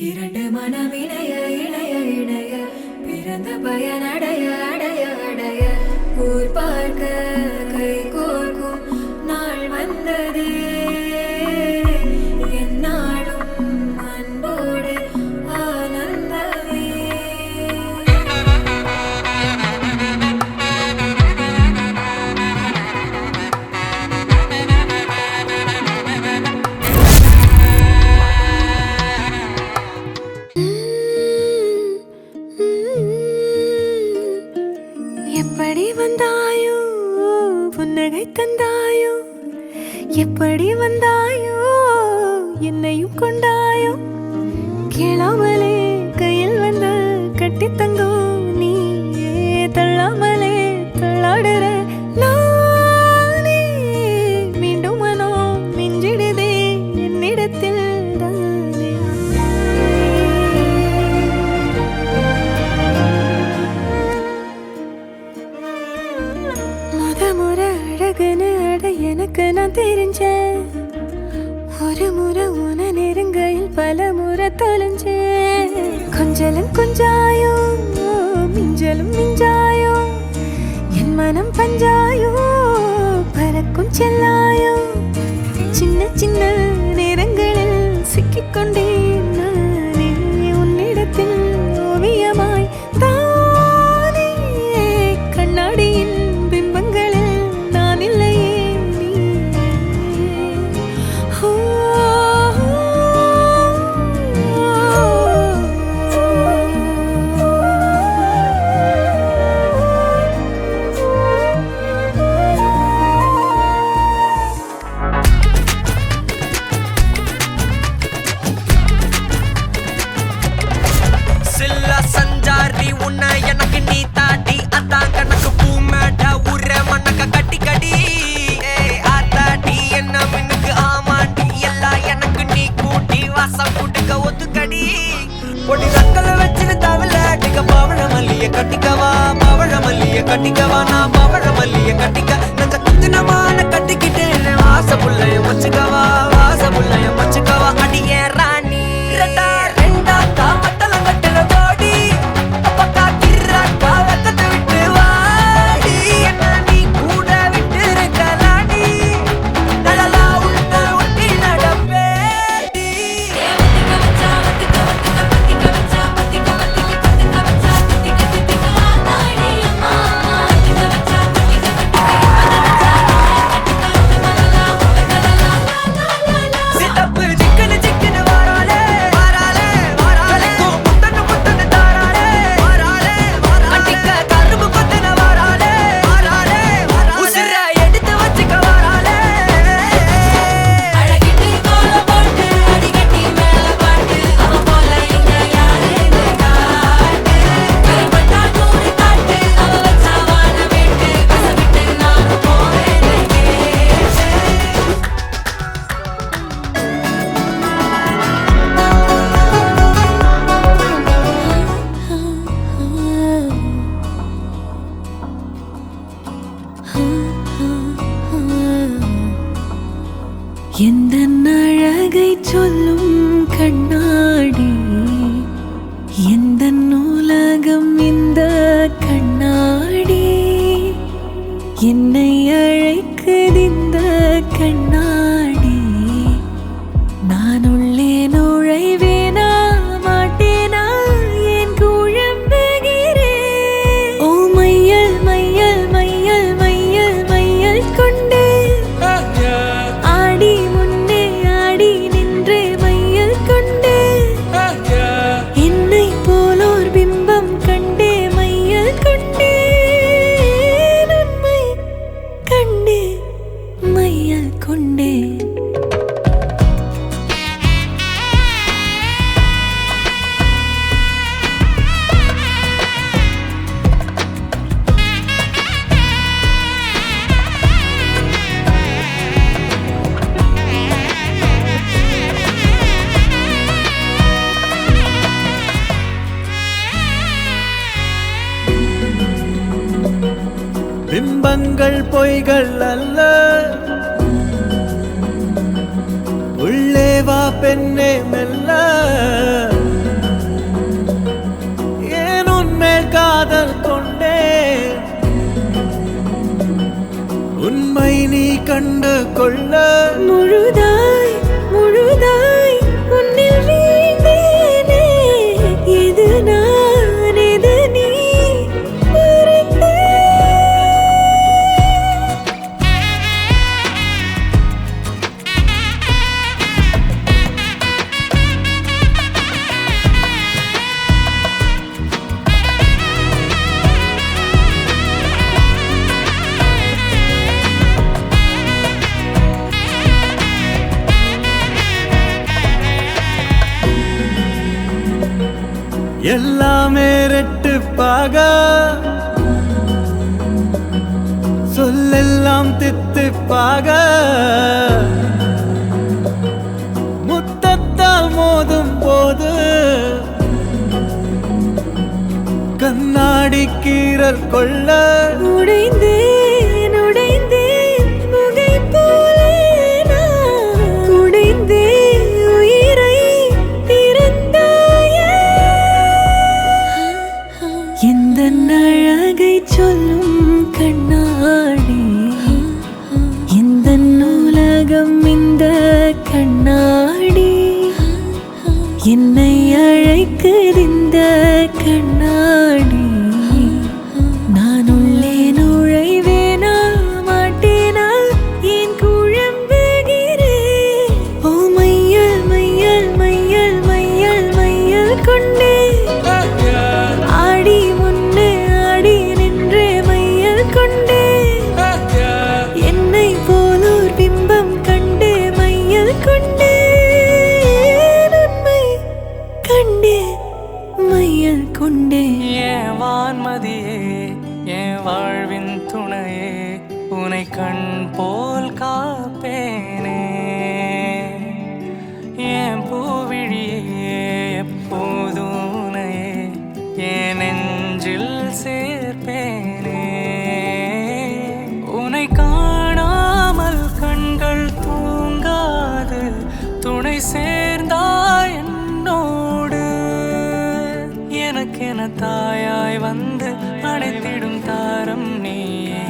இரண்டு மனம் இணைய இணைய இணைய பிறந்த பயனடைய அடைய அடைய ஊர் பார்க்க கை கோர்க்கும் நாள் வந்ததே என்னாலும் அன்போடு ஆனந்தமே. எப்படி வந்தாயோ புன்னகை தந்தாயோ, எப்படி வந்தாயோ என்னையும் கொண்டாயோ, கேளாமலே கையில் வந்து கட்டி தங்கோ நீ தள்ளாமலே தள்ளாடுற நானே மீண்டும் மனோ மிஞ்சிடுதே என்னிடத்தில் தானே. முறை அழகுன்னு அட எனக்கு நான் தெரிஞ்சேன், ஒரு முறை உன நெருங்கையில் பல முறை தொலைஞ்சேன். கொஞ்சலும் கொஞ்சாயோ மிஞ்சலும் மிஞ்சாயோ, என் மனம் பஞ்சாயோ பறக்கும் செல்லாயோ, சின்ன சின்ன நேரங்களில் சிக்கிக்கொண்டேன் நானே உன்னிடத்தில் ஓவியமாய் தானே. கண்ணாடியின் பிம்பங்களில் நான் இல்லையே நீ. சில்லா சஞ்சாரி உன்னை எனக்கு நீ தாட்டி, அதான் கணக்கு பூ மேட உர மண்ணக்க கட்டி கடி ஆத்தாட்டி என்ன மின்னுக்கு ஆமாண்டி, எல்லாம் எனக்கு நீ கூட்டி வாசம் கூட்டுக்க ஒத்துக்கடி. பொடி நக்கல வச்சிரு தவள அடிக்க பவழ மல்லிய கட்டிக்கவா, பவழ மல்லிய கட்டிக்கவா, நான் பவழ மல்லிய கட்டிக்க நஞ்ச குத்தினமான கட்டிக்கிட்டேன். வாச புள்ளைய வச்சுக்கவா, வாச புள்ளைய வச்சுக்கவா, அடியே ராணி ரெண்டா ரெண்டா தாமத்தல கட்டுற தோடி அப்பக்கா கிராக்கா வெக்கத்தை விட்டு வாடி, என்ன நீ கூட விட்டு இருக்கலாடி, நலலா உள்ள ஒட்டி நடப்பேடி. சித்தப்பு சிக்கனு சிக்கனு வாராளே வாராளே வாராளே, முத்தனு முத்தனு தாராளே வாராளே வாராளே, அடிக்க கரும்பு கொத்தன வாராளே வாராளே வாராளே, உசிர எடுத்து வச்சுக்க வாராளே. அழகிட்டு கோல போட்டு அடிக்கட்டி மேல பாட்டு அவ போல இங்க யாருன்னு காட்டு, கருப்பட்டா நூறு காட்டு அவ வச்சா வாழ விட்டு கசவிட்டு நானும் போவேன் கேட்டு. எந்த அழகை சொல்லும் கண்ணாடி, எந்த உலகம் இந்த கண்ணாடி, என்னை அழைக்குது இந்த கண்ணாடி, நான் உள்ளே நுழைவேனா மாட்டேனா என் குழம்புகிறேன். ஓ மையல் மையல் மையல் மையல் மையல் கொண்டு ஆடி முன்னே ஆடி நின்று மையல் கொண்டு, என்னை போலோர் பிம்பம் கண்டே மையல் கொண்டே, உண்மை கண்டே மையல் கொண்டே. பிம்பங்கள் பொய்கள் அல்ல, உள்ளே வா பெண்ணே மெல்ல, கண்டு கொள்ள முழுதாய் முழுதாய் உன்னில் வீழ்ந்தேனே. எது நான் எது நீ மறந்தேன். எல்லாமே ரெட்டுப்பாக சொல்லெல்லாம் தித்திப்பாக முத்தத்தால் மோதும் போது கண்ணாடி கீறல் கொள்ள உடைந்தேன் உடைந்தேன் புகை போலே நான் உடைந்தேன் உயிரை திறந்தாயே. எந்த அழகை சொல்லும் கண்ணாடி, எந்த உலகம் இந்த கண்ணாடி, என்னை அழைக்குது இந்த கண்ணாடி. நான் உள்ளே நுழைவேனா மாட்டேனா ஏன் குழம்புகிறேன். ஓ மையல் மையல் மையல் மையல் மையல் கொண்டே ஆடி முன்னே ஆடி நின்றே மையல் கொண்டே. என்னை போலோர் பிம்பம் கண்டே மையல் கொண்டே. உண்மை கண்டே மையல் கொண்டே. ஏன் வான்மதியே, என் வாழ்வின் துணையே, உனை கண் போல் காப்பேனே. என் பூவிழியே, எப்போதும் உனையே என் நெஞ்சில் சேர்ப்பேனே. உனை காணாமல் கண்கள் தூங்காது, துணை சேர்ந்தாய் என்னோடு. எனக்கென தாயாய் வந்து அணைத்திடும் தாரம் நீயே.